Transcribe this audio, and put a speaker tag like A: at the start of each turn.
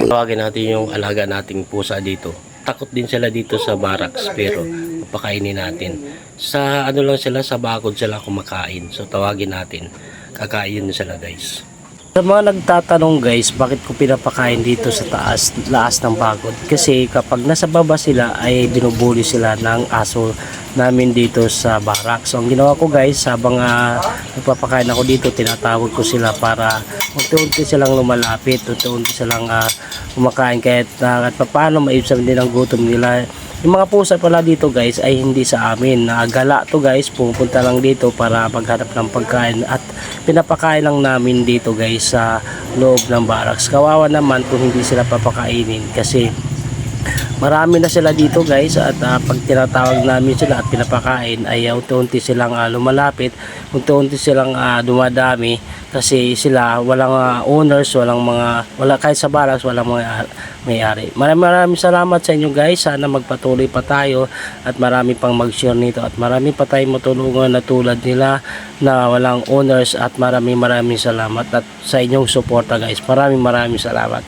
A: Tawagin natin yung alaga nating pusa dito. Takot din sila dito sa barracks pero papakainin natin. Sa ano lang sila, sa bakod sila kumakain. So tawagin natin. Kakain sila guys. Sa mga nagtatanong guys, bakit ko pinapakain dito sa laas ng bakod? Kasi kapag nasa baba sila ay binubuli sila ng aso namin dito sa barak. So ang ginawa ko guys, habang nagpapakain ako dito, tinatawag ko sila para unti-unti silang lumalapit, unti-unti silang kumakain kahit paano maibsan din ang gutom nila. Yung mga pusa pala dito guys ay hindi sa amin. Gala to guys, pupunta lang dito para maghanap ng pagkain at pinapakain lang namin dito guys sa loob ng barracks. Kawawa naman kung hindi sila papakainin kasi marami na sila dito guys at pag tinatawag namin sila at pinapakain ay unti-unti silang lumalapit, unti-unti silang dumadami kasi sila walang owners, wala kahit sa barracks walang mga may-ari. Maraming salamat sa inyo guys. Sana magpatuloy pa tayo at marami pang mag-share nito at marami pa tayong matulungan na tulad nila na walang owners at maraming salamat at sa inyong suporta guys. Maraming salamat.